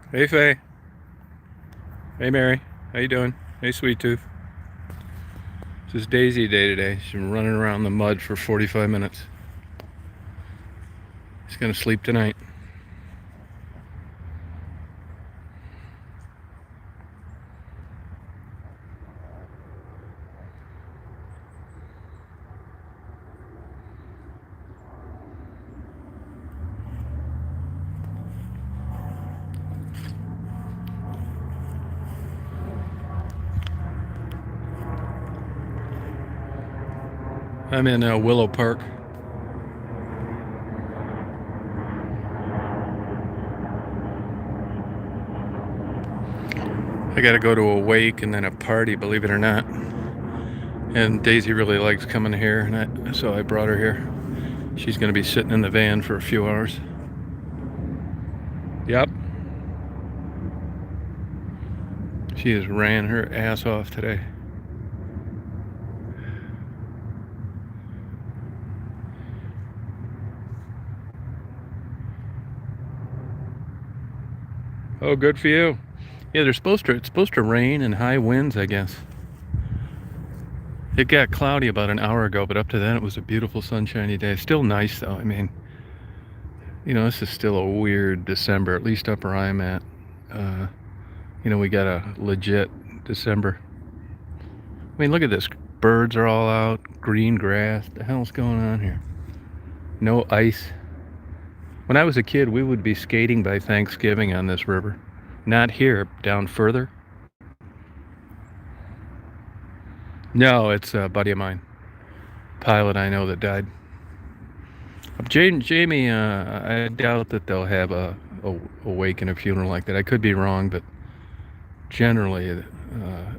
Hey Faye. Hey Mary. How you doing? Hey Sweet Tooth. This is Daisy Day today. She's been running around the mud for 45 minutes. She's gonna sleep tonight. I'm in Willow Park. I gotta go to a wake and then a party, believe it or not. And Daisy really likes coming here, and so I brought her here. She's gonna be sitting in the van for a few hours. Yep. She has ran her ass off today. Oh, good for you. Yeah, it's supposed to rain and high winds, I guess. It got cloudy about an hour ago, but up to then it was a beautiful sunshiny day. Still nice though. I mean, this is still a weird December, at least up where I'm at. Uh, we got a legit December. I mean, look at this. Birds are all out, green grass. What the hell's going on here? No ice. When I was a kid, we would be skating by Thanksgiving on this river. Not here, down further. No, it's a buddy of mine, pilot I know that died. Jamie, I doubt that they'll have a wake and a funeral like that. I could be wrong, but generally,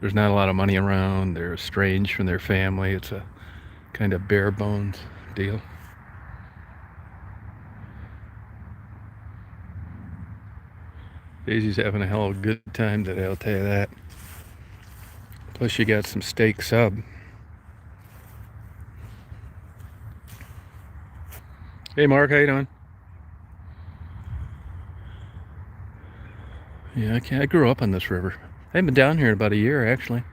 there's not a lot of money around. They're estranged from their family. It's a kind of bare bones deal. Daisy's having a hell of a good time today, I'll tell you that. Plus, she got some steak sub. Hey, Mark, how you doing? Yeah, I grew up on this river. I haven't been down here in about a year, actually.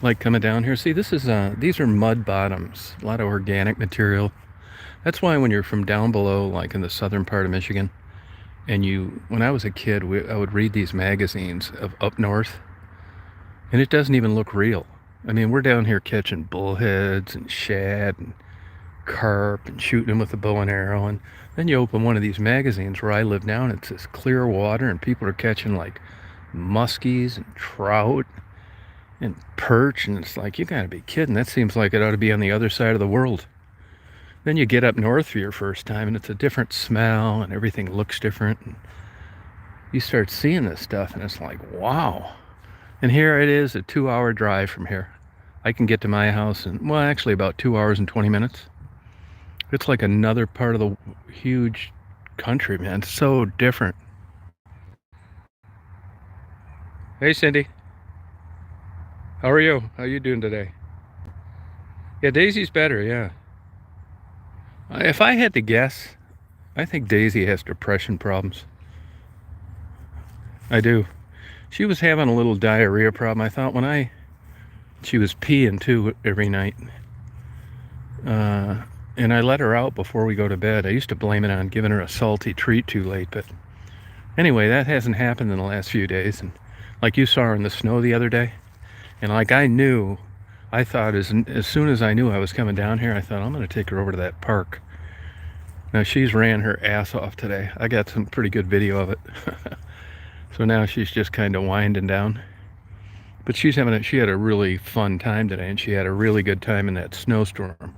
Like coming down here. See, these are mud bottoms. A lot of organic material. That's why when you're from down below, like in the southern part of Michigan, and when I was a kid, I would read these magazines of up north, and it doesn't even look real. I mean, we're down here catching bullheads and shad and carp and shooting them with a bow and arrow, and then you open one of these magazines where I live now, and it's this clear water, and people are catching like muskies and trout and perch, and it's like, you gotta be kidding. That seems like it ought to be on the other side of the world. Then you get up north for your first time, and it's a different smell, and everything looks different. And you start seeing this stuff, and it's like, wow. And here it is, a 2-hour drive from here. I can get to my house in, well, actually about 2 hours and 20 minutes. It's like another part of the huge country, man. It's so different. Hey, Cindy. How are you? How you doing today? Yeah, Daisy's better, yeah. If I had to guess, I think Daisy has depression problems. I do. She was having a little diarrhea problem. I thought she was peeing too every night. And I let her out before we go to bed. I used to blame it on giving her a salty treat too late, but anyway, that hasn't happened in the last few days. And like you saw her in the snow the other day, and like I thought as soon as I knew I was coming down here, I thought, I'm going to take her over to that park. Now she's ran her ass off today. I got some pretty good video of it. So now she's just kind of winding down. But she had a really fun time today, and she had a really good time in that snowstorm.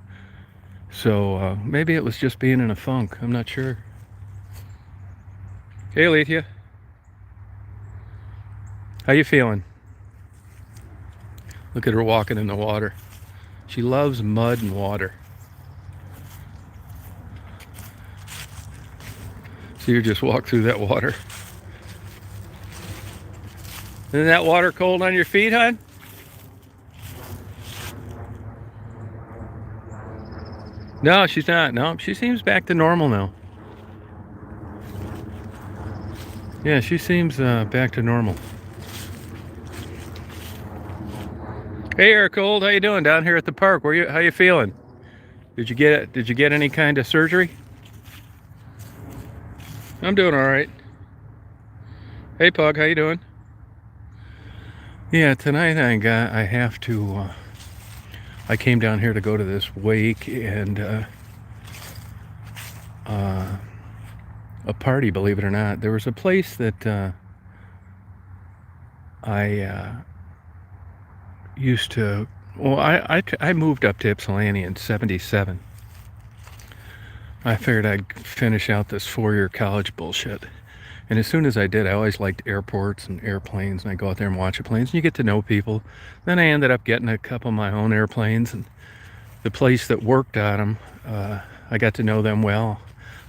So maybe it was just being in a funk. I'm not sure. Hey, Alethea. How you feeling? Look at her walking in the water. She loves mud and water. See her just walk through that water. Isn't that water cold on your feet, hon? No, she's not. No, she seems back to normal now. Yeah, she seems back to normal. Hey, Eric Old, how you doing down here at the park? How you feeling? Did you get any kind of surgery? I'm doing all right. Hey, Pug, how you doing? Yeah, tonight I have to. I came down here to go to this wake and uh, a party. Believe it or not, there was a place that I used to. Well, I moved up to Ypsilanti in '77. I figured I'd finish out this 4-year college bullshit. And as soon as I did, I always liked airports and airplanes, and I go out there and watch the planes, and you get to know people. Then I ended up getting a couple of my own airplanes, and the place that worked on them, I got to know them well.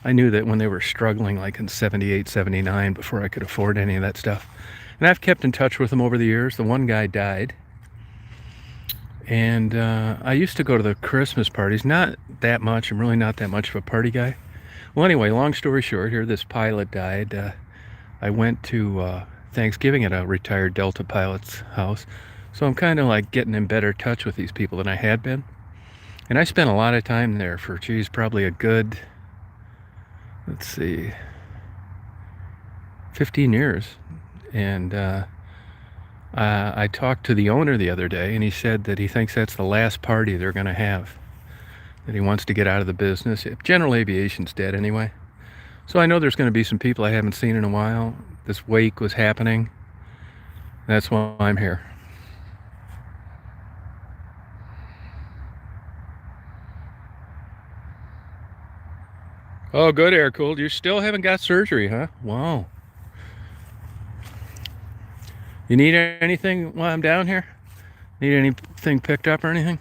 I knew that when they were struggling, like in '78, '79, before I could afford any of that stuff. And I've kept in touch with them over the years. The one guy died. And I used to go to the Christmas parties, not that much. I'm really not that much of a party guy. Well, anyway, long story short, here this pilot died. I went to Thanksgiving at a retired Delta pilot's house. So I'm kind of like getting in better touch with these people than I had been. And I spent a lot of time there for, geez, probably a good, let's see, 15 years. And I talked to the owner the other day, and he said that he thinks that's the last party they're going to have. That he wants to get out of the business. General aviation's dead anyway. So I know there's going to be some people I haven't seen in a while. This wake was happening. That's why I'm here. Oh, good, Air Cooled. You still haven't got surgery, huh? Wow. You need anything while I'm down here? Need anything picked up or anything?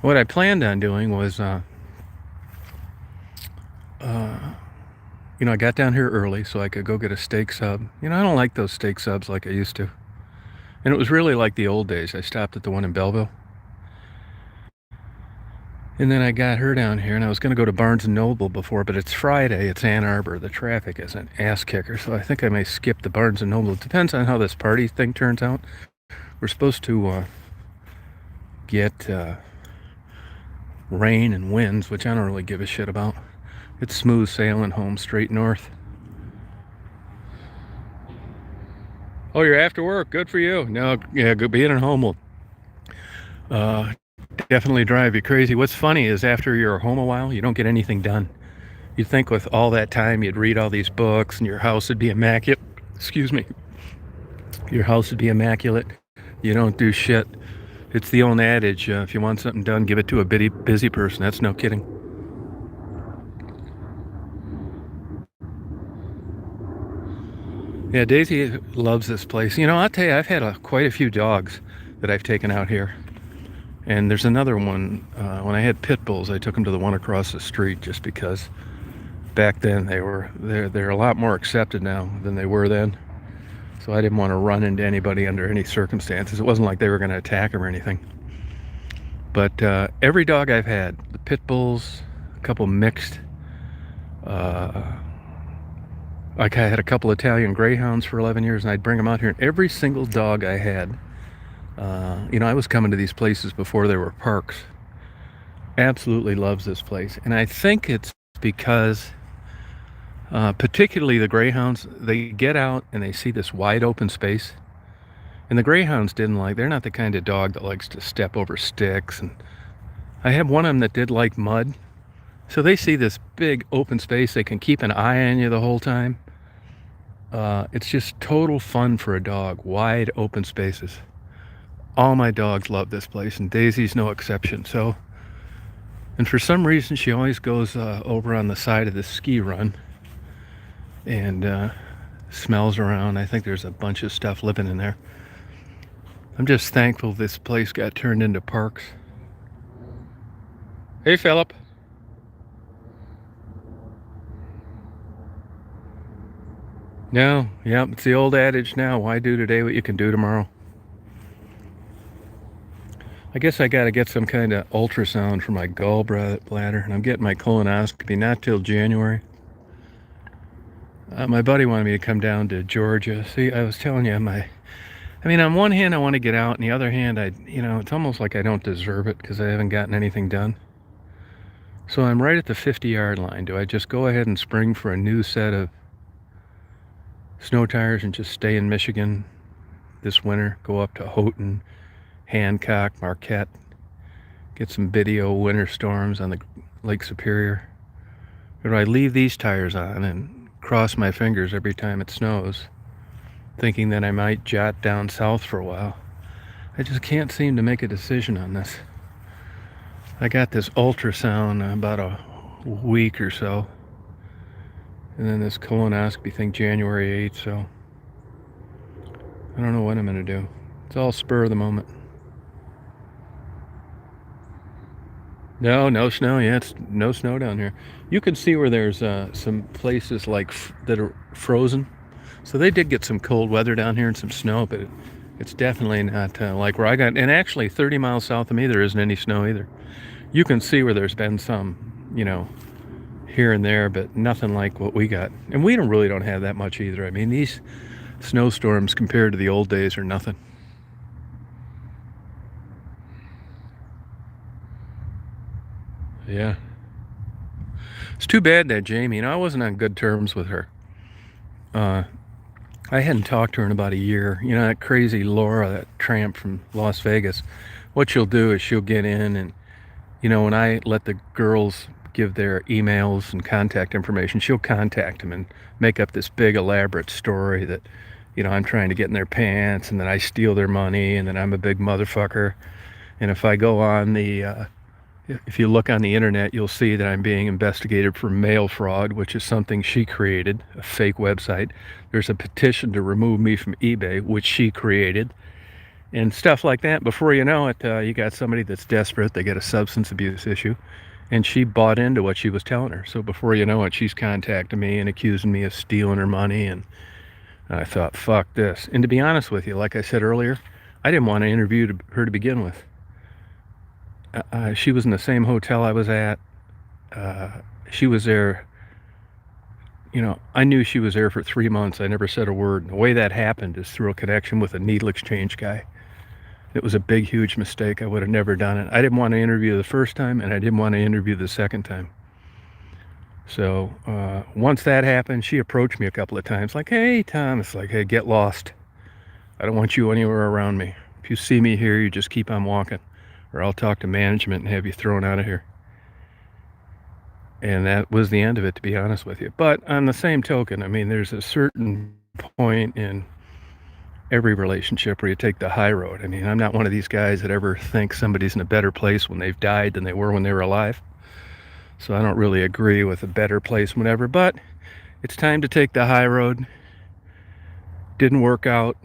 What I planned on doing was, I got down here early so I could go get a steak sub. I don't like those steak subs like I used to. And it was really like the old days. I stopped at the one in Belleville. And then I got her down here, and I was going to go to Barnes & Noble before, but it's Friday, it's Ann Arbor. The traffic is an ass kicker, so I think I may skip the Barnes & Noble. It depends on how this party thing turns out. We're supposed to get rain and winds, which I don't really give a shit about. It's smooth sailing home straight north. Oh, you're after work. Good for you. No, yeah, being at home will definitely drive you crazy. What's funny is after you're home a while, you don't get anything done. You'd think with all that time you'd read all these books and your house would be immaculate. Excuse me. Your house would be immaculate. You don't do shit. It's the old adage, if you want something done, give it to a busy person. That's no kidding. Yeah, Daisy loves this place. I'll tell you, I've had quite a few dogs that I've taken out here. And there's another one, when I had pit bulls, I took them to the one across the street just because back then they're a lot more accepted now than they were then. So I didn't want to run into anybody under any circumstances. It wasn't like they were going to attack him or anything. But every dog I've had, the pit bulls, a couple mixed, like I had a couple Italian greyhounds for 11 years, and I'd bring them out here. And every single dog I had, I was coming to these places before there were parks. Absolutely loves this place. And I think it's because, particularly the greyhounds, they get out and they see this wide open space. And the greyhounds they're not the kind of dog that likes to step over sticks. And I had one of them that did like mud. So they see this big open space. They can keep an eye on you the whole time. It's just total fun for a dog. Wide open spaces. All my dogs love this place, and Daisy's no exception. And for some reason, she always goes over on the side of the ski run and smells around. I think there's a bunch of stuff living in there. I'm just thankful this place got turned into parks. Hey, Philip. No, yeah, it's the old adage now. Why do today what you can do tomorrow? I guess I got to get some kind of ultrasound for my gallbladder, and I'm getting my colonoscopy not till January. My buddy wanted me to come down to Georgia. See, I was telling you, I mean, on one hand, I want to get out, and the other hand, it's almost like I don't deserve it because I haven't gotten anything done. So I'm right at the 50-yard line. Do I just go ahead and spring for a new set of snow tires and just stay in Michigan this winter? Go up to Houghton, Hancock, Marquette, get some video winter storms on the Lake Superior? Or do I leave these tires on and cross my fingers every time it snows, thinking that I might jot down south for a while? I just can't seem to make a decision on this. I got this ultrasound about a week or so, and then this colonoscopy thing January 8th, so I don't know what I'm going to do. It's all spur of the moment. No snow. Yeah, it's no snow down here. You can see where there's some places that are frozen. So they did get some cold weather down here and some snow, but it's definitely not like where I got. And actually, 30 miles south of me, there isn't any snow either. You can see where there's been some, here and there, but nothing like what we got. And we really don't have that much either. I mean, these snowstorms compared to the old days are nothing. Yeah. It's too bad that Jamie, I wasn't on good terms with her. I hadn't talked to her in about a year. That crazy Laura, that tramp from Las Vegas. What she'll do is she'll get in and, when I let the girls give their emails and contact information, she'll contact them and make up this big elaborate story that, I'm trying to get in their pants and that I steal their money and that I'm a big motherfucker. And if I go on if you look on the internet, you'll see that I'm being investigated for mail fraud, which is something she created, a fake website. There's a petition to remove me from eBay, which she created, and stuff like that. Before you know it, you got somebody that's desperate. They got a substance abuse issue, and she bought into what she was telling her. So before you know it, she's contacting me and accusing me of stealing her money, and I thought, fuck this. And to be honest with you, like I said earlier, I didn't want to interview her to begin with. She was in the same hotel I was at. She was there, I knew she was there for 3 months. I never said a word. And the way that happened is through a connection with a needle exchange guy. It was a big, huge mistake. I would have never done it. I didn't want to interview the first time, and I didn't want to interview the second time. So once that happened, she approached me a couple of times like, hey, Tom. It's like, hey, get lost. I don't want you anywhere around me. If you see me here, you just keep on walking, or I'll talk to management and have you thrown out of here. And that was the end of it, to be honest with you. But on the same token, I mean, there's a certain point in every relationship where you take the high road. I mean, I'm not one of these guys that ever thinks somebody's in a better place when they've died than they were when they were alive. So I don't really agree with a better place whenever, but it's time to take the high road. Didn't work out.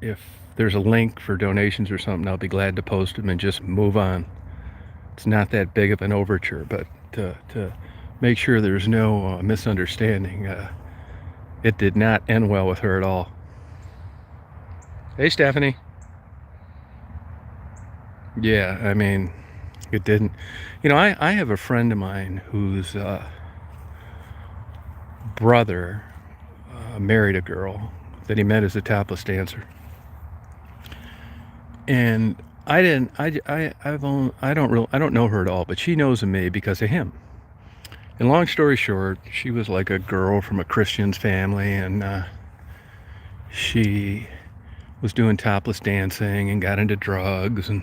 If there's a link for donations or something, I'll be glad to post them and just move on. It's not that big of an overture, but to make sure there's no misunderstanding, it did not end well with her at all. Hey, Stephanie. Yeah, I mean, it didn't. I have a friend of mine whose brother married a girl that he met as a topless dancer. And I don't know her at all, but she knows of me because of him. And long story short, she was like a girl from a Christian's family, and she was doing topless dancing and got into drugs. And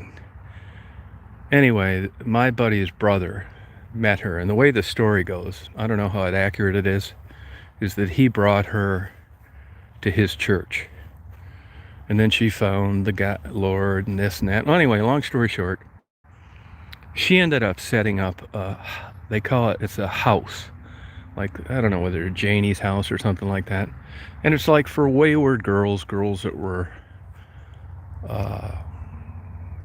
anyway, my buddy's brother met her, and the way the story goes, I don't know how accurate it is that he brought her to his church. And then she found the God, Lord, and this and that. Well, anyway, long story short, she ended up setting up they call it's a house. Like, I don't know whether Janie's house or something like that. And it's like for wayward girls that were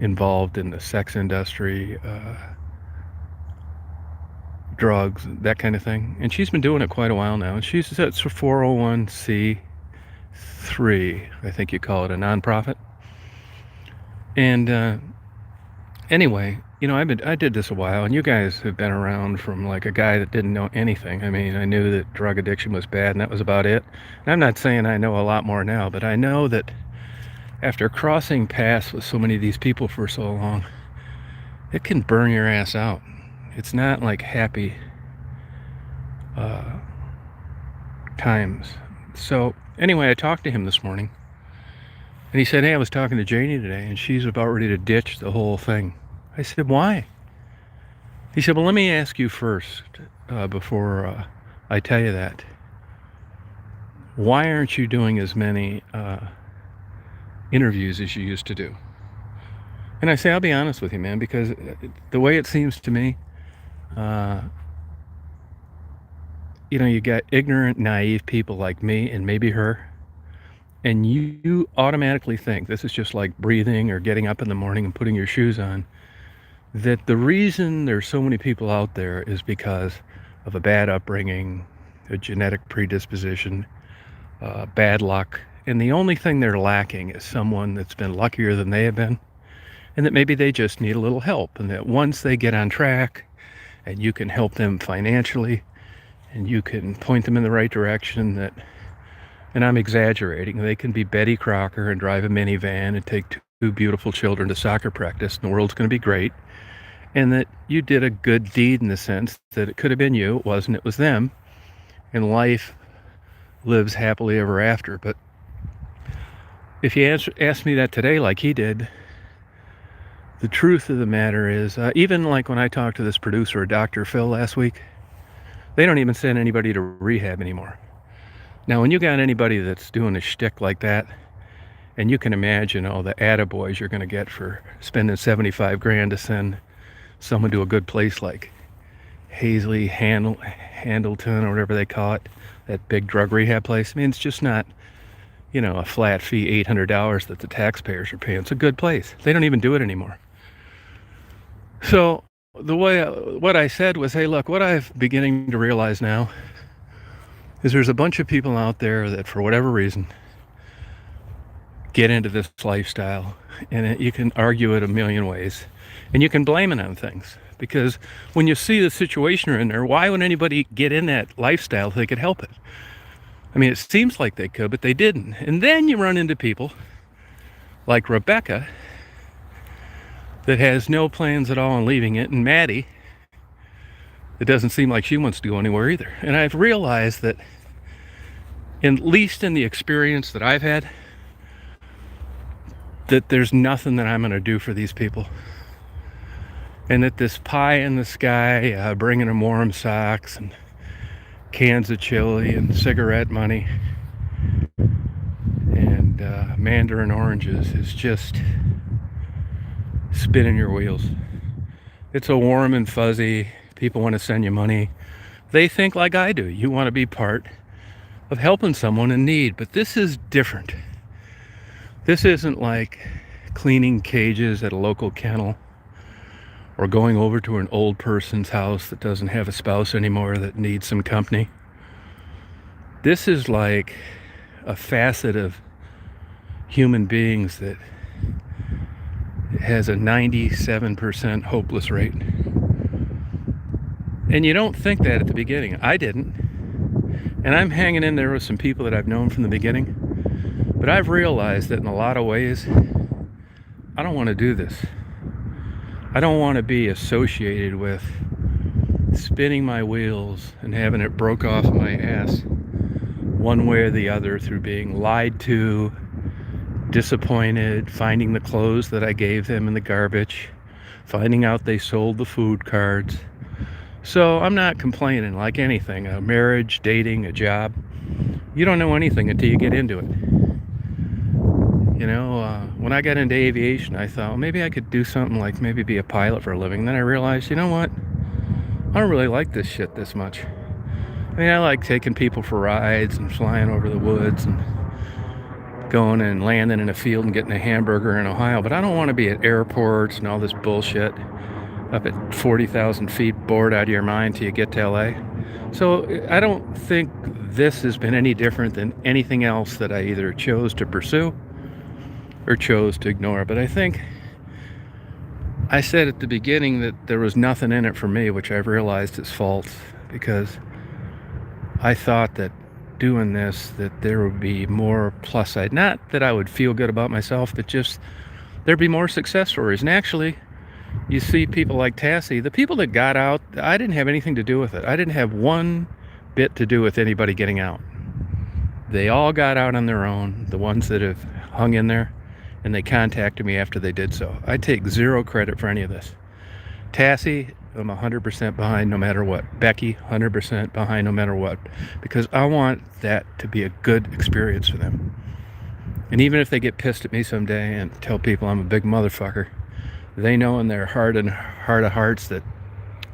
involved in the sex industry, drugs, that kind of thing. And she's been doing it quite a while now. And it's a 401c3, I think you call it, a nonprofit. And Anyway, I did this a while, and you guys have been around from like a guy that didn't know anything. I mean, I knew that drug addiction was bad, and that was about it. And I'm not saying I know a lot more now, but I know that after crossing paths with so many of these people for so long, it can burn your ass out. It's not like happy times. So anyway, I talked to him this morning, and he said, "Hey, I was talking to Janie today, and she's about ready to ditch the whole thing." I said, "Why?" He said, "Well, let me ask you first, before I tell you that. Why aren't you doing as many interviews as you used to do?" And I say, "I'll be honest with you, man, because the way it seems to me, uh, you got ignorant, naive people like me and maybe her, and you automatically think this is just like breathing or getting up in the morning and putting your shoes on, that the reason there's so many people out there is because of a bad upbringing, a genetic predisposition, bad luck, and the only thing they're lacking is someone that's been luckier than they have been, and that maybe they just need a little help, and that once they get on track and you can help them financially and you can point them in the right direction, that, and I'm exaggerating, they can be Betty Crocker and drive a minivan and take two beautiful children to soccer practice, and the world's going to be great, and that you did a good deed in the sense that it could have been you, it wasn't, it was them, and life lives happily ever after. But if you ask me that today like he did, the truth of the matter is, even like when I talked to this producer, Dr. Phil, last week, they don't even send anybody to rehab anymore. Now, when you got anybody that's doing a shtick like that, and you can imagine all the attaboys you're going to get for spending 75 grand to send someone to a good place like Hazley, Handleton, or whatever they call it, that big drug rehab place. I mean, it's just not, a flat fee, $800 that the taxpayers are paying. It's a good place. They don't even do it anymore. So what I said was, hey, look, what I'm beginning to realize now is there's a bunch of people out there that, for whatever reason, get into this lifestyle, and you can argue it a million ways, and you can blame it on things, because when you see the situation you're in there, why would anybody get in that lifestyle if they could help it? I mean, it seems like they could, but they didn't. And then you run into people like Rebecca that has no plans at all on leaving it, and Maddie, it doesn't seem like she wants to go anywhere either. And I've realized that, at least in the experience that I've had, that there's nothing that I'm going to do for these people. And that this pie in the sky, bringing them warm socks and cans of chili and cigarette money and mandarin oranges is just spinning your wheels. It's a warm and fuzzy, people want to send you money. They think like I do. You want to be part of helping someone in need. But this is different. This isn't like cleaning cages at a local kennel or going over to an old person's house that doesn't have a spouse anymore that needs some company. This is like a facet of human beings that has a 97% hopeless rate. And you don't think that at the beginning. I didn't. And I'm hanging in there with some people that I've known from the beginning. But I've realized that in a lot of ways, I don't want to do this. I don't want to be associated with spinning my wheels and having it broke off my ass one way or the other through being lied to, disappointed, finding the clothes that I gave them in the garbage, finding out they sold the food cards. So I'm not complaining like anything. A marriage, dating, a job. You don't know anything until you get into it. When I got into aviation, I thought, well, maybe I could do something like maybe be a pilot for a living. And then I realized, you know what? I don't really like this shit this much. I mean, I like taking people for rides and flying over the woods and going and landing in a field and getting a hamburger in Ohio. But I don't want to be at airports and all this bullshit up at 40,000 feet, bored out of your mind till you get to LA. So I don't think this has been any different than anything else that I either chose to pursue or chose to ignore. But I think I said at the beginning that there was nothing in it for me, which I've realized is false, because I thought that doing this, that there would be more plus side. Not that I would feel good about myself, but just there'd be more success stories. And actually, you see people like Tassie, the people that got out, I didn't have anything to do with it. I didn't have one bit to do with anybody getting out. They all got out on their own, the ones that have hung in there, and they contacted me after they did so. I take zero credit for any of this. Tassie, I'm 100% behind no matter what. Becky, 100% behind no matter what. Because I want that to be a good experience for them. And even if they get pissed at me someday and tell people I'm a big motherfucker, they know in their heart of hearts that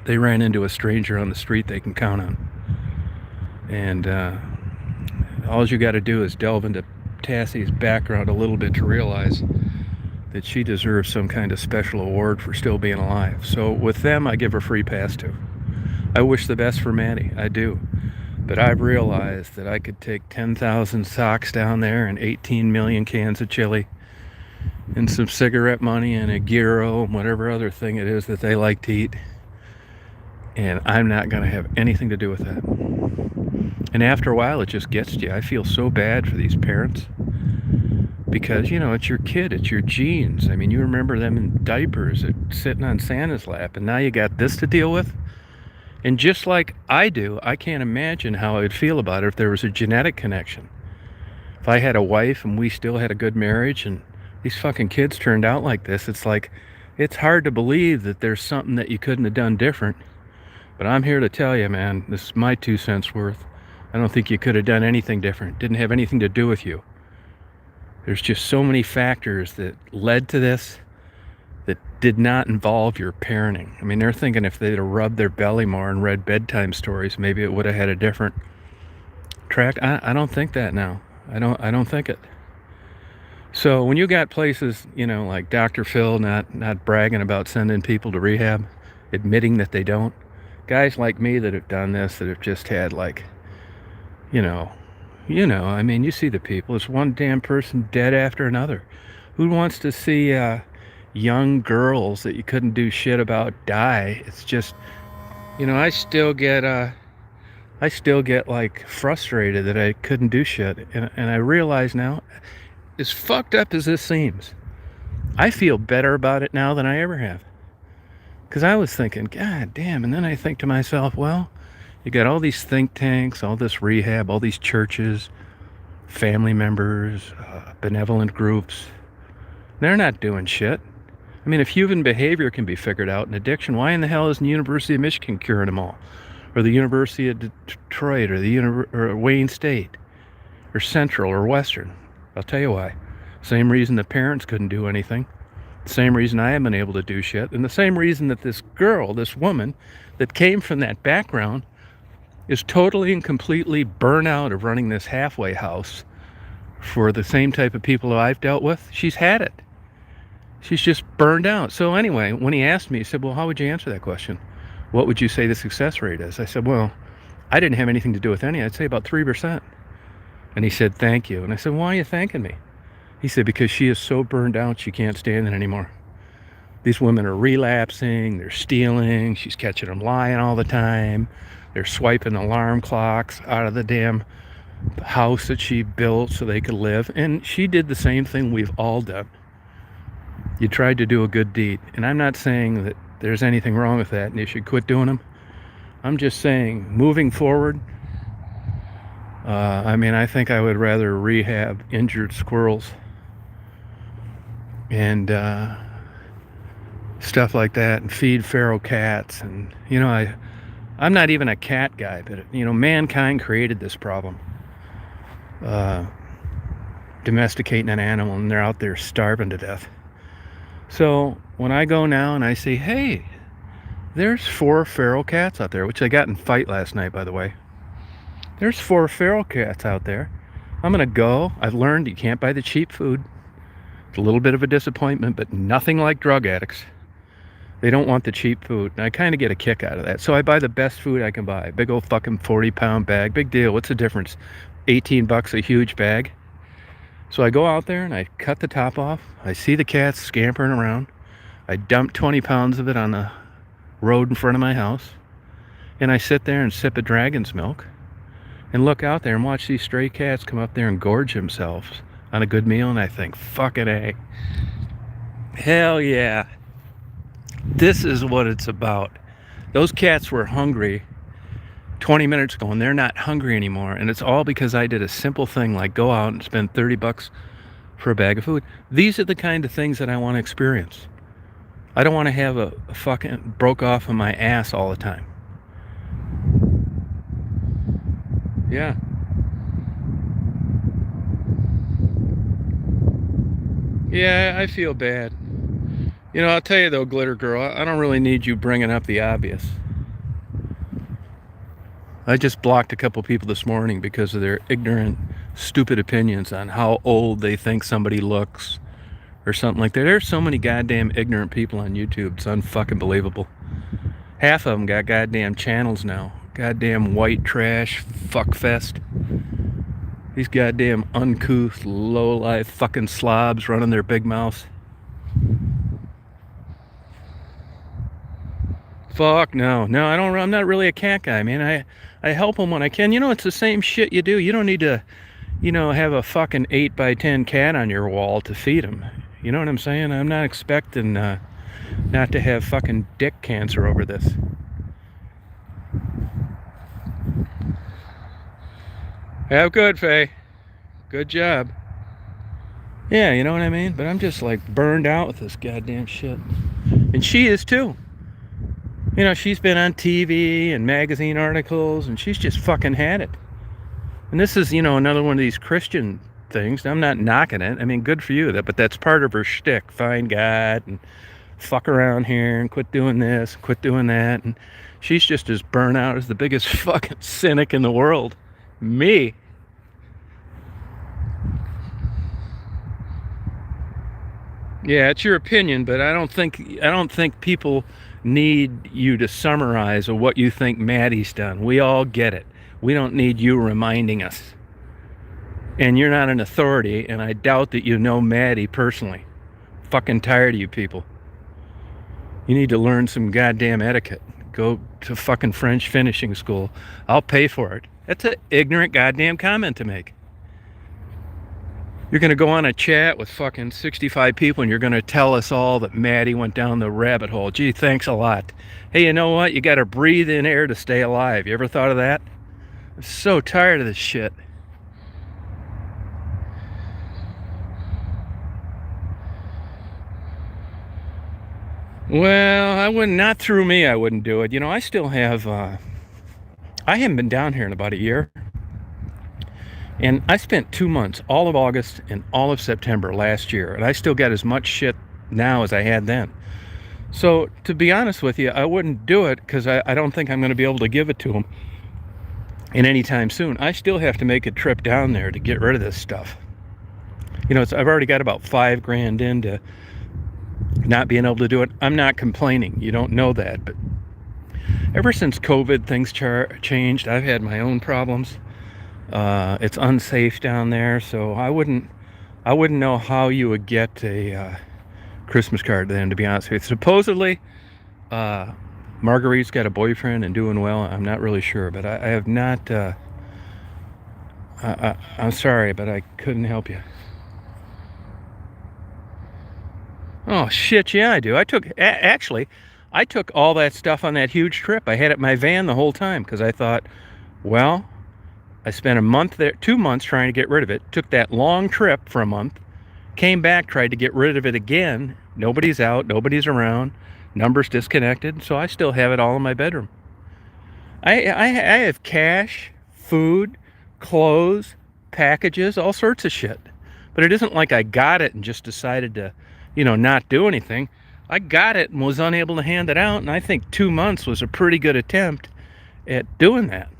they ran into a stranger on the street they can count on. And all you got to do is delve into Tassie's background a little bit to realize that she deserves some kind of special award for still being alive. So with them, I give her free pass too. I wish the best for Maddie, I do. But I've realized that I could take 10,000 socks down there and 18 million cans of chili and some cigarette money and a gyro and whatever other thing it is that they like to eat, and I'm not going to have anything to do with that. And after a while, it just gets to you. I feel so bad for these parents because, you know, it's your kid, it's your genes. I mean, you remember them in diapers sitting on Santa's lap, and now you got this to deal with. And just like I do, I can't imagine how I would feel about it if there was a genetic connection. If I had a wife and we still had a good marriage and these fucking kids turned out like this, it's like, it's hard to believe that there's something that you couldn't have done different. But I'm here to tell you, man, this is my 2 cents worth. I don't think you could have done anything different. Didn't have anything to do with you. There's just so many factors that led to this that did not involve your parenting. I mean, they're thinking if they'd have rubbed their belly more and read bedtime stories, maybe it would have had a different track. I don't think that now. I don't think it. So when you got places, you know, like Dr. Phil not bragging about sending people to rehab, admitting that they don't, guys like me that have done this, that have just had like, you know, I mean, you see the people. It's one damn person dead after another. Who wants to see young girls that you couldn't do shit about die? It's just, you know, I still get like frustrated that I couldn't do shit, and I realize now, as fucked up as this seems, I feel better about it now than I ever have. Because I was thinking, God damn, and then I think to myself, well, you got all these think tanks, all this rehab, all these churches, family members, benevolent groups. They're not doing shit. I mean, if human behavior can be figured out in addiction, why in the hell isn't the University of Michigan curing them all? Or the University of Detroit, or Wayne State, or Central, or Western? I'll tell you why. Same reason the parents couldn't do anything. Same reason I haven't been able to do shit. And the same reason that this girl, this woman that came from that background, is totally and completely burnt out of running this halfway house for the same type of people I've dealt with. She's had it. She's just burned out. So anyway, when he asked me, he said, well, how would you answer that question? What would you say the success rate is? I said, well, I didn't have anything to do with any. I'd say about 3%. And he said, thank you. And I said, why are you thanking me? He said, because she is so burned out, she can't stand it anymore. These women are relapsing, they're stealing, she's catching them lying all the time. They're swiping alarm clocks out of the damn house that she built so they could live. And she did the same thing we've all done. You tried to do a good deed. And I'm not saying that there's anything wrong with that and you should quit doing them. I'm just saying, moving forward, I mean, I think I would rather rehab injured squirrels and stuff like that, and feed feral cats. And, you know, I'm not even a cat guy, but, you know, mankind created this problem. Domesticating an animal, and they're out there starving to death. So when I go now and I see, hey, there's 4 feral cats out there, which I got in a fight last night, by the way. There's 4 feral cats out there. I'm gonna go. I've learned you can't buy the cheap food. It's a little bit of a disappointment, but nothing like drug addicts. They don't want the cheap food, and I kind of get a kick out of that. So I buy the best food I can buy. Big old fucking 40-pound bag. Big deal. What's the difference? 18 bucks a huge bag. So I go out there and I cut the top off. I see the cats scampering around. I dump 20 pounds of it on the road in front of my house, and I sit there and sip a dragon's milk and look out there and watch these stray cats come up there and gorge themselves on a good meal, and I think, fucking A. Hell yeah. This is what it's about. Those cats were hungry 20 minutes ago, and they're not hungry anymore, and it's all because I did a simple thing like go out and spend 30 bucks for a bag of food. These are the kind of things that I want to experience. I don't want to have a fucking broke off of my ass all the time. Yeah. Yeah, I feel bad. You know, I'll tell you though, Glitter Girl, I don't really need you bringing up the obvious. I just blocked a couple people this morning because of their ignorant, stupid opinions on how old they think somebody looks or something like that. There's so many goddamn ignorant people on YouTube. It's unfucking believable. Half of them got goddamn channels now. Goddamn white trash fuckfest. These goddamn uncouth, low-life fucking slobs running their big mouths. Fuck no. No, I'm not really a cat guy, man. I help them when I can. You know, it's the same shit you do. You don't need to, you know, have a fucking 8x10 cat on your wall to feed them. You know what I'm saying? I'm not expecting not to have fucking dick cancer over this. Have good, Faye. Good job. Yeah, you know what I mean? But I'm just like burned out with this goddamn shit. And she is too. You know, she's been on TV and magazine articles, and she's just fucking had it. And this is, you know, another one of these Christian things. I'm not knocking it. I mean, good for you. But that's part of her shtick. Find God and fuck around here and quit doing this, quit doing that. And she's just as burnt out as the biggest fucking cynic in the world. Me. Yeah, it's your opinion, but I don't think people need you to summarize of what you think Maddie's done. We all get it. We don't need you reminding us. And you're not an authority, and I doubt that you know Maddie personally. Fucking tired of you people. You need to learn some goddamn etiquette. Go to fucking French finishing school. I'll pay for it. That's an ignorant goddamn comment to make. You're going to go on a chat with fucking 65 people and you're going to tell us all that Maddie went down the rabbit hole. Gee, thanks a lot. Hey, you know what? You got to breathe in air to stay alive. You ever thought of that? I'm so tired of this shit. Well, I wouldn't, not through me, I wouldn't do it. You know, I still have, I haven't been down here in about a year. And I spent 2 months, all of August and all of September last year, and I still got as much shit now as I had then. So, to be honest with you, I wouldn't do it because I don't think I'm going to be able to give it to them in any time soon. I still have to make a trip down there to get rid of this stuff. You know, I've already got about $5,000 into not being able to do it. I'm not complaining. You don't know that, but ever since COVID, things changed. I've had my own problems. It's unsafe down there, so I wouldn't know how you would get a Christmas card then, to be honest with you. Supposedly, Marguerite's got a boyfriend and doing well. I'm not really sure, but I have not. I'm sorry, but I couldn't help you. Oh shit, yeah, I do. Actually, I took all that stuff on that huge trip. I had it in my van the whole time because I thought, well, I spent a month there, 2 months trying to get rid of it. Took that long trip for a month. Came back, tried to get rid of it again. Nobody's out, nobody's around. Numbers disconnected, so I still have it all in my bedroom. I have cash, food, clothes, packages, all sorts of shit. But it isn't like I got it and just decided to, you know, not do anything. I got it and was unable to hand it out, and I think 2 months was a pretty good attempt at doing that.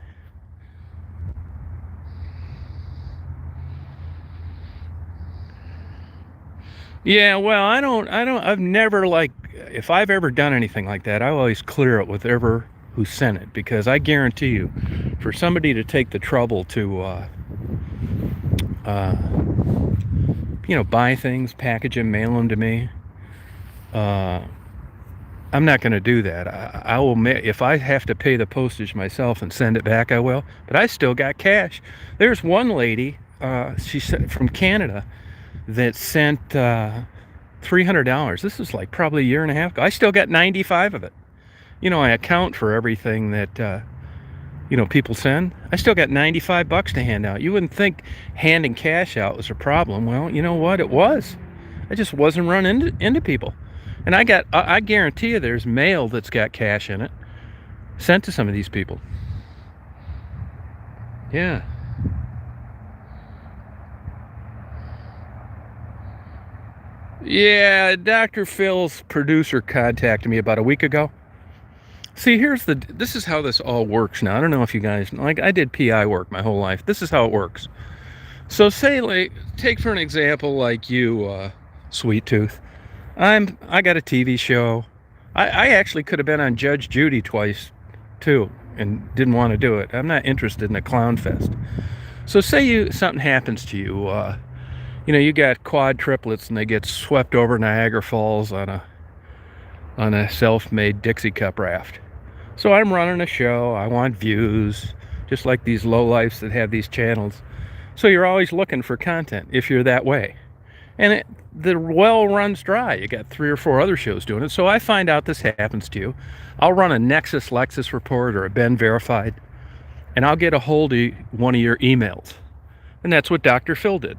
Yeah, well, I've never, like, if I've ever done anything like that, I always clear it with whoever who sent it, because I guarantee you, for somebody to take the trouble to, you know, buy things, package them, mail them to me, I'm not going to do that. I will, if I have to pay the postage myself and send it back, I will. But I still got cash. There's one lady, she sent from Canada, that sent $300. This is like probably a year and a half ago. I still got 95 of it. You know, I account for everything that people send. I still got 95 bucks to hand out. You wouldn't think handing cash out was a problem. Well, you know what? It was. I just wasn't running into people. And I guarantee you there's mail that's got cash in it sent to some of these people. Yeah. Yeah, Dr. Phil's producer contacted me about a week ago. See, this is how this all works now. I don't know if you guys, like, I did PI work my whole life. This is how it works. So say, like, take for an example, like you, Sweet Tooth. I got a TV show. I actually could have been on Judge Judy twice, too, and didn't want to do it. I'm not interested in a clown fest. So say something happens to you. You got quad triplets and they get swept over Niagara Falls on a self-made Dixie Cup raft. So I'm running a show. I want views, just like these lowlifes that have these channels. So you're always looking for content if you're that way. And the well runs dry. You got 3 or 4 other shows doing it. So I find out this happens to you. I'll run a Nexus Lexus report or a Ben Verified, and I'll get a hold of one of your emails. And that's what Dr. Phil did.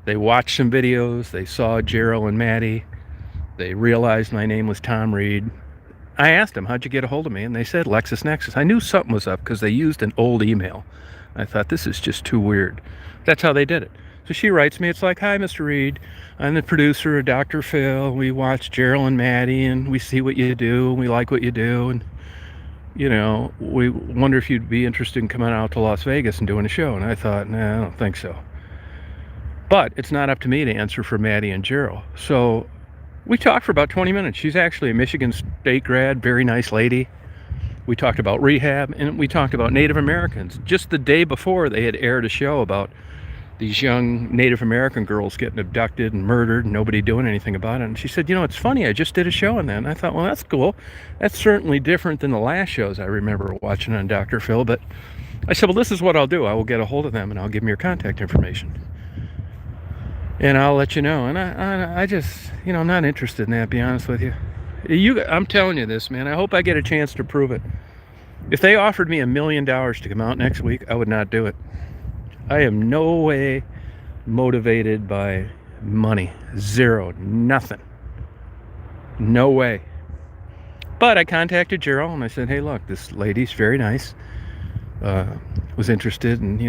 They watched some videos. They saw Gerald and Maddie. They realized my name was Tom Reed. I asked them, how'd you get a hold of me? And they said LexisNexis. I knew something was up because they used an old email. I thought, this is just too weird. That's how they did it. So she writes me, it's like, hi, Mr. Reed. I'm the producer of Dr. Phil. We watch Gerald and Maddie, and we see what you do, and we like what you do. And, we wonder if you'd be interested in coming out to Las Vegas and doing a show. And I thought, nah, I don't think so. But it's not up to me to answer for Maddie and Gerald. So we talked for about 20 minutes. She's actually a Michigan State grad, very nice lady. We talked about rehab, and we talked about Native Americans. Just the day before, they had aired a show about these young Native American girls getting abducted and murdered and nobody doing anything about it. And she said, it's funny, I just did a show on that. And I thought, well, that's cool. That's certainly different than the last shows I remember watching on Dr. Phil. But I said, well, this is what I'll do. I will get a hold of them and I'll give them your contact information. And I'll let you know. And I just, I'm not interested in that, to be honest with you. I'm telling you this, man. I hope I get a chance to prove it. If they offered me $1 million to come out next week, I would not do it. I am no way motivated by money. Zero. Nothing. No way. But I contacted Gerald and I said, hey, look, this lady's very nice. Was interested in,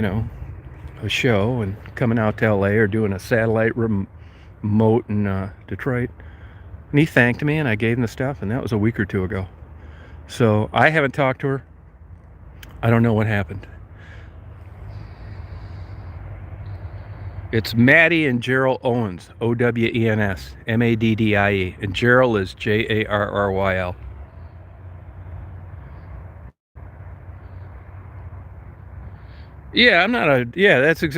a show and coming out to LA or doing a satellite remote in Detroit. And he thanked me and I gave him the stuff, and that was a week or 2 ago. So I haven't talked to her. I don't know what happened. It's Maddie and Gerald Owens, Owens, Maddie, and Gerald is Jarryl. Yeah, I'm not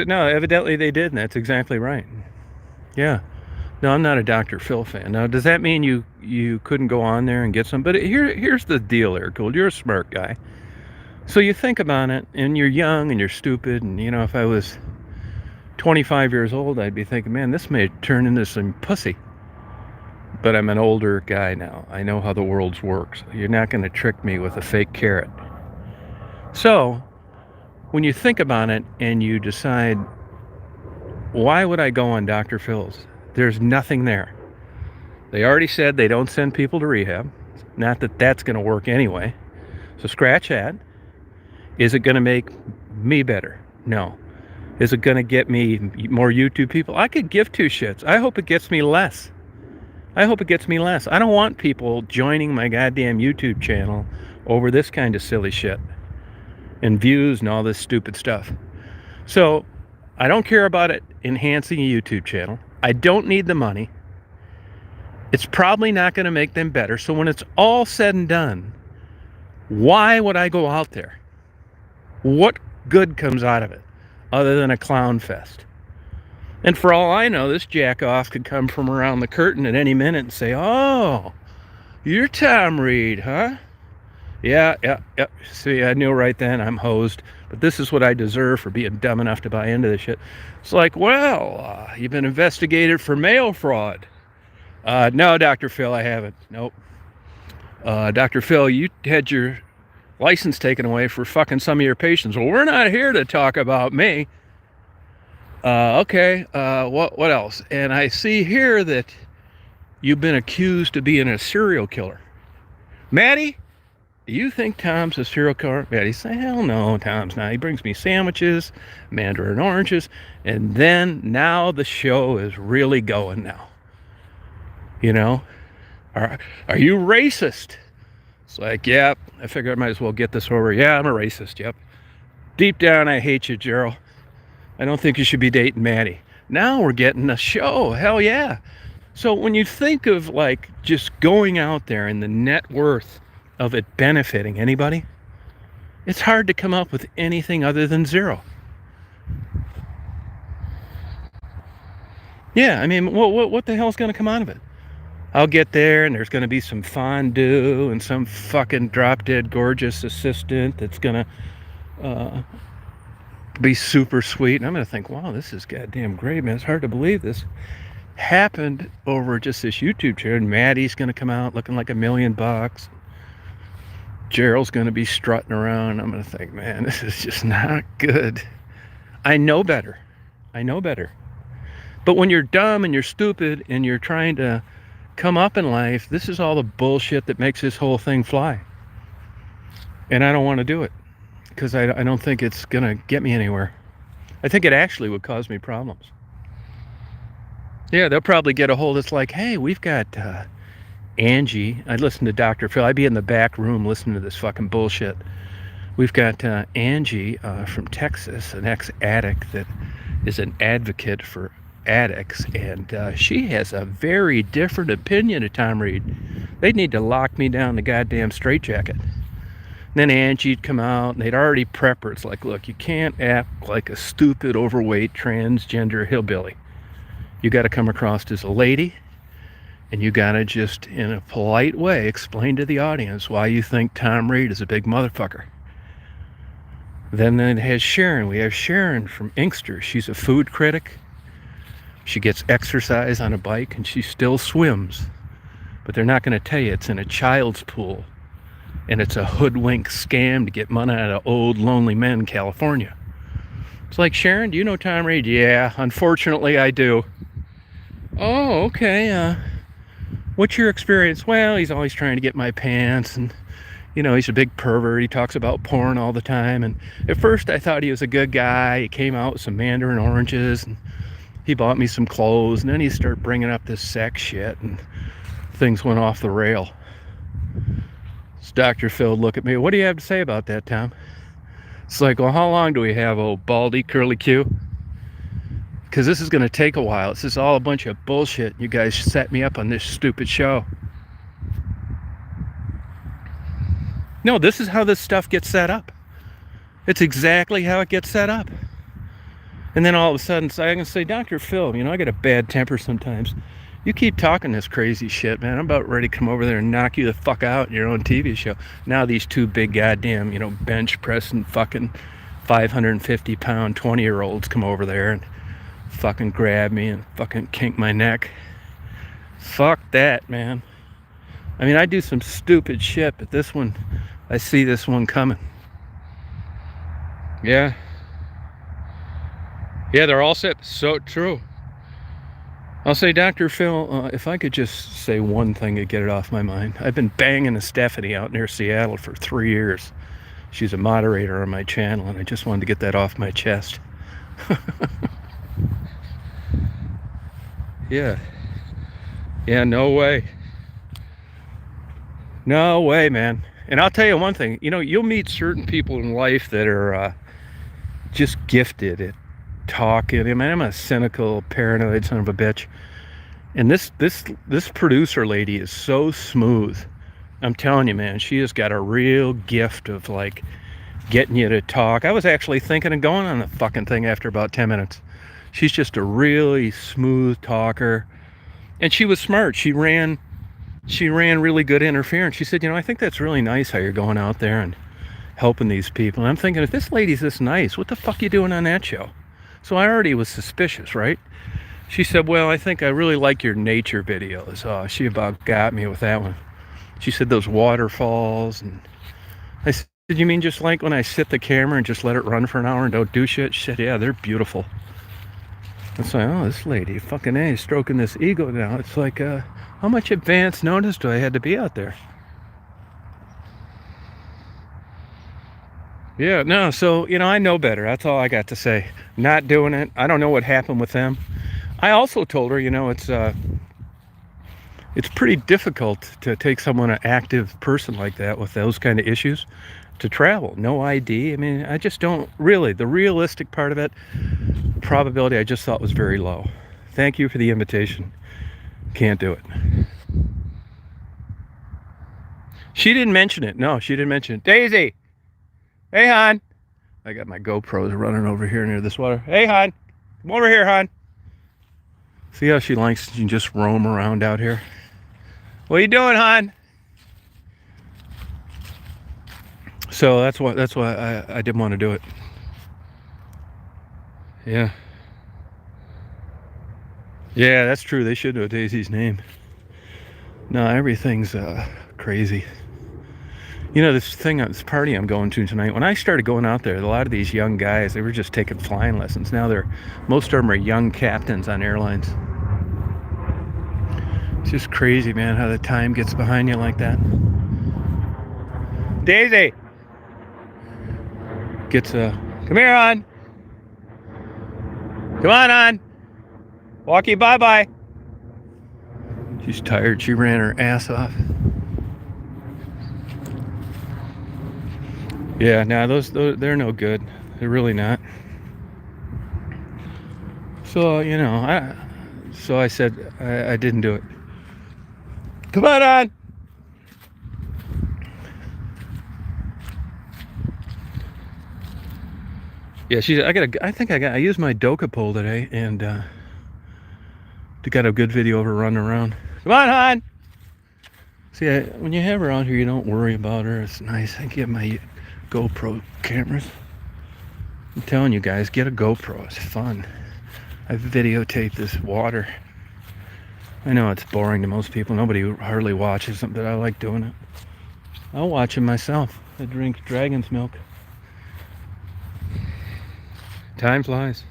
no, evidently they did, and that's exactly right. Yeah. No, I'm not a Dr. Phil fan. Now, does that mean you couldn't go on there and get some? But here's the deal, Eric Gould. You're a smart guy. So you think about it, and you're young, and you're stupid, and, if I was 25 years old, I'd be thinking, man, this may turn into some pussy. But I'm an older guy now. I know how the world works. You're not going to trick me with a fake carrot. So when you think about it and you decide, why would I go on Dr. Phil's? There's nothing there. They already said they don't send people to rehab. Not that that's going to work anyway. So scratch that. Is it going to make me better? No. Is it going to get me more YouTube people? I could give 2 shits. I hope it gets me less. I don't want people joining my goddamn YouTube channel over this kind of silly shit and views and all this stupid stuff. So I don't care about it enhancing a YouTube channel. I don't need the money. It's probably not going to make them better. So when it's all said and done, why would I go out there? What good comes out of it other than a clown fest? And for all I know, this jack-off could come from around the curtain at any minute and say, oh, You're Tom Reed, huh? Yeah, yeah, yeah. See, I knew right then I'm hosed. But this is what I deserve for being dumb enough to buy into this shit. It's like, well, you've been investigated for mail fraud. No, Dr. Phil, I haven't. Nope. Dr. Phil, you had your license taken away for fucking some of your patients. Well, we're not here to talk about me. Okay, what else? And I see here that you've been accused of being a serial killer. Maddie, do you think Tom's a serial killer? Maddie said, hell no, Tom's not. He brings me sandwiches, mandarin oranges, and then now the show is really going now. You know? Are you racist? It's like, yeah, I figured I might as well get this over. Yeah, I'm a racist, yep. Deep down, I hate you, Gerald. I don't think you should be dating Maddie. Now we're getting a show. Hell yeah. So when you think of like just going out there and the net worth of it benefiting anybody, it's hard to come up with anything other than zero. Yeah, I mean, what the hell's going to come out of it? I'll get there and there's going to be some fondue and some fucking drop-dead gorgeous assistant that's going to be super sweet. And I'm going to think, wow, this is goddamn great, man. It's hard to believe this happened over just this YouTube channel. And Maddie's going to come out looking like $1 million. Gerald's going to be strutting around. I'm going to think, man, this is just not good. I know better. I know better. But when you're dumb and you're stupid and you're trying to come up in life, this is all the bullshit that makes this whole thing fly. And I don't want to do it because I don't think it's going to get me anywhere. I think it actually would cause me problems. Yeah, they'll probably get a hold. It's like, hey, we've got Angie. I'd listen to Dr. Phil. I'd be in the back room listening to this fucking bullshit. We've got Angie from Texas, an ex-addict that is an advocate for addicts, and she has a very different opinion of Tom Reed. They'd need to lock me down the goddamn straitjacket. Then Angie'd come out, and they'd already prep her. It's like, look, you can't act like a stupid, overweight, transgender hillbilly. You got to come across as a lady, and you got to just, in a polite way, explain to the audience why you think Tom Reed is a big motherfucker. Then it has Sharon. We have Sharon from Inkster. She's a food critic. She gets exercise on a bike, and she still swims. But they're not going to tell you it's in a child's pool. And it's a hoodwink scam to get money out of old, lonely men in California. It's like, Sharon, do you know Tom Reed? Yeah, unfortunately I do. Oh, okay. What's your experience? Well, he's always trying to get my pants, and, you know, he's a big pervert. He talks about porn all the time. And at first I thought he was a good guy. He came out with some mandarin oranges, and he bought me some clothes, and then he started bringing up this sex shit, and things went off the rail. So Dr. Phil look at me. What do you have to say about that, Tom? It's like, well, how long do we have, old baldy curly Q? Because this is going to take a while. This is all a bunch of bullshit. You guys set me up on this stupid show. No, this is how this stuff gets set up. It's exactly how it gets set up. And then all of a sudden, so I can say, Dr. Phil, you know, I get a bad temper sometimes. You keep talking this crazy shit, man. I'm about ready to come over there and knock you the fuck out in your own TV show. Now these two big goddamn, you know, bench pressing fucking 550-pound 20-year-olds come over there and fucking grab me and fucking kink my neck. Fuck that, man. I mean, I do some stupid shit, but this one, I see this one coming. Yeah. Yeah, they're all set. So true. I'll say, Dr. Phil, if I could just say one thing to get it off my mind. I've been banging a Stephanie out near Seattle for 3 years. She's a moderator on my channel, and I just wanted to get that off my chest. Yeah. Yeah, no way. No way, man. And I'll tell you one thing. You know, you'll meet certain people in life that are just gifted at talking. I mean, I'm a cynical, paranoid son of a bitch, and this producer lady is so smooth. I'm telling you, man, she has got a real gift of like getting you to talk. I was actually thinking of going on the fucking thing after about 10 minutes. She's just a really smooth talker, and she was smart. She ran she ran really good interference. She said, I think that's really nice how you're going out there and helping these people. And I'm thinking, if this lady's this nice, what the fuck you doing on that show? So I already was suspicious, right? She said, well, I think I really like your nature videos. Oh, she about got me with that one. She said those waterfalls. And I said, you mean just like when I sit the camera and just let it run for an hour and don't do shit? She said, yeah, they're beautiful. It's like, oh, this lady fucking A, stroking this ego now. It's like, how much advance notice do I had to be out there? Yeah, no, so, I know better. That's all I got to say. Not doing it. I don't know what happened with them. I also told her, it's pretty difficult to take someone, an active person like that with those kind of issues, to travel. No ID. I mean, I just don't really. The realistic part of it, probability, I just thought was very low. Thank you for the invitation. Can't do it. She didn't mention it. No, she didn't mention it. Daisy! Hey, hon. I got my GoPros running over here near this water. Hey, hon. Come over here, hon. See how she likes to just roam around out here? What are you doing, hon? So that's why I didn't want to do it. Yeah. Yeah, that's true. They should know Daisy's name. No, everything's crazy. This party I'm going to tonight, when I started going out there, a lot of these young guys, they were just taking flying lessons. Now most of them are young captains on airlines. It's just crazy, man, how the time gets behind you like that. Daisy! Come here, hon. Come on, hon. Walkie, bye-bye. She's tired. She ran her ass off. Yeah, those they're no good. They're really not. So, I said I didn't do it. Come on. Yeah, I used my Doka pole today and got a good video of her running around. Come on, hon. See, when you have her out here, you don't worry about her. It's nice. I get my GoPro cameras. I'm telling you guys, get a GoPro. It's fun. I videotaped this water. I know it's boring to most people. Nobody hardly watches them, but I like doing it. I'll watch it myself. I drink dragon's milk. Time flies.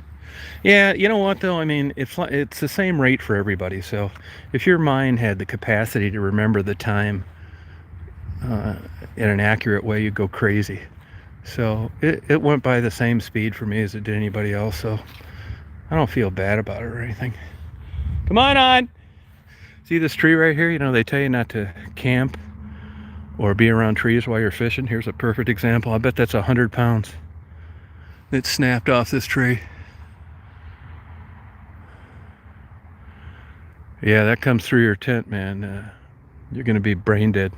Yeah, you know what though? I mean, it's the same rate for everybody. So if your mind had the capacity to remember the time in an accurate way, you'd go crazy. So it went by the same speed for me as it did anybody else. So I don't feel bad about it or anything. Come on. See this tree right here? They tell you not to camp or be around trees while you're fishing. Here's a perfect example. I bet that's 100 pounds. It snapped off this tree. Yeah, that comes through your tent, man. You're going to be brain dead.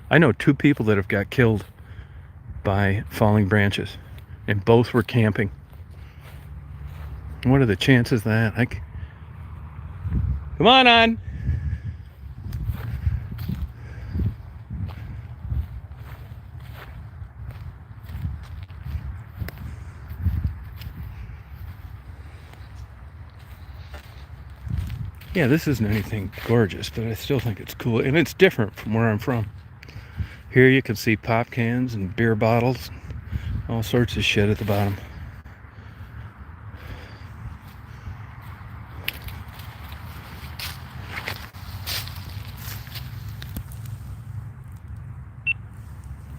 I know 2 people that have got killed by falling branches, and both were camping. What are the chances of that? Come on. Yeah, this isn't anything gorgeous, but I still think it's cool, and it's different from where I'm from. Here you can see pop cans and beer bottles, all sorts of shit at the bottom.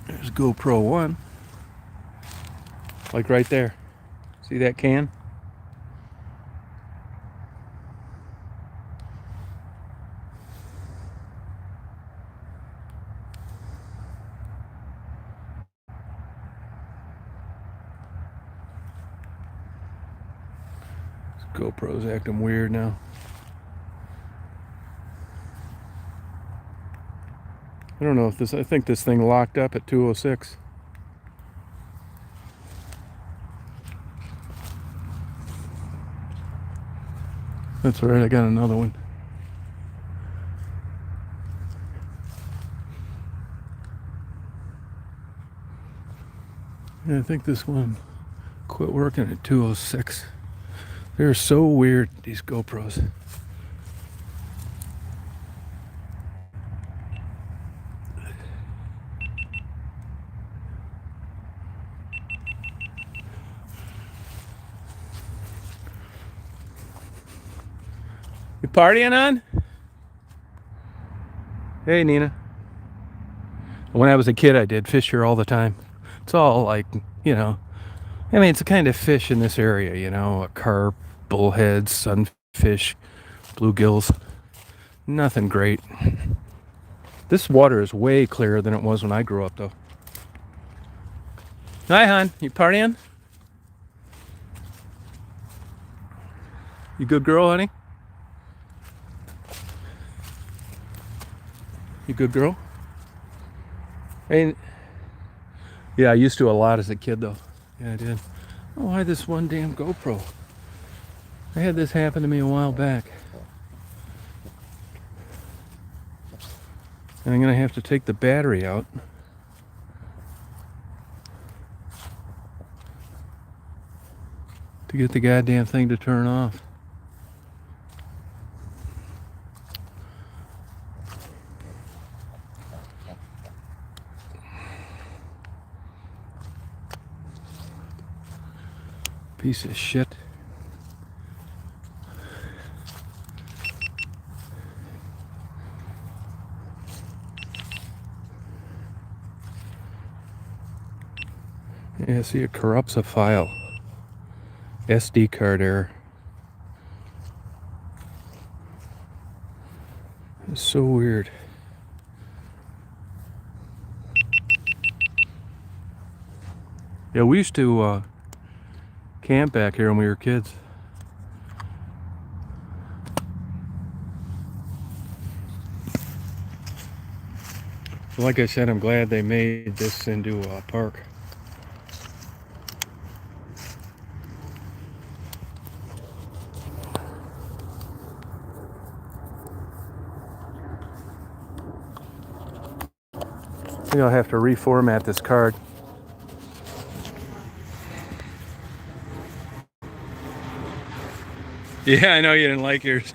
There's GoPro 1, like right there. See that can? GoPro's acting weird now. I don't know if I think this thing locked up at 206. That's all right, I got another one. And I think this one quit working at 2:06. They're so weird, these GoPros. You partying on? Hey, Nina. When I was a kid, I did fish here all the time. It's all like, you know, I mean, it's the kind of fish in this area, you know, a carp, bullheads, sunfish, bluegills. Nothing great. This water is way clearer than it was when I grew up, though. Hi, hon. You partying? You good girl, honey? You good girl? Hey, yeah, I used to a lot as a kid, though. Yeah, I did. Oh, why this one damn GoPro? I had this happen to me a while back. And I'm gonna have to take the battery out. To get the goddamn thing to turn off. Piece of shit. Yeah, see, it corrupts a file. SD card error. It's so weird. Yeah, we used to camp back here when we were kids. Like I said, I'm glad they made this into a park. I think I'll have to reformat this card. Yeah, I know you didn't like yours.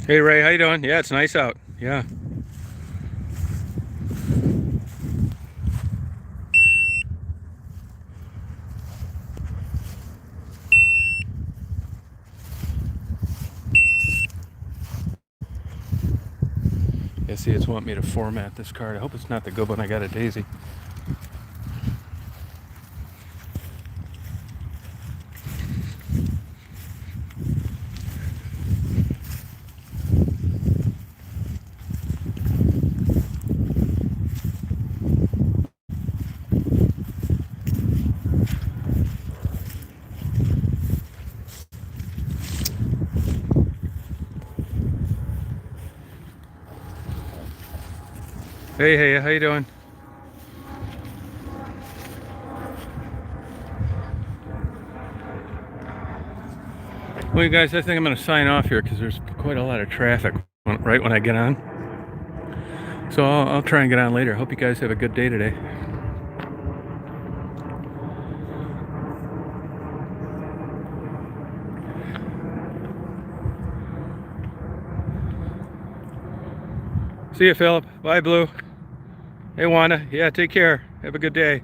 Hey Ray, how you doing? Yeah, it's nice out. Yeah. Yeah, see, it's wanting me to format this card. I hope it's not the good one I got at Daisy. Hey, how you doing? Well, you guys, I think I'm going to sign off here because there's quite a lot of traffic right when I get on. So I'll try and get on later. Hope you guys have a good day today. See you, Philip. Bye, Blue. Hey, Wanda. Yeah, take care. Have a good day.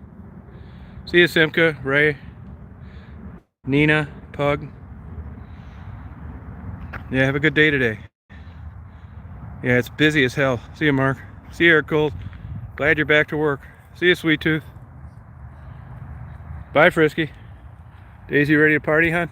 See you, Simca, Ray, Nina, Pug. Yeah, have a good day today. Yeah, it's busy as hell. See you, Mark. See you, Air Cold. Glad you're back to work. See you, Sweet Tooth. Bye, Frisky. Daisy, ready to party, hon?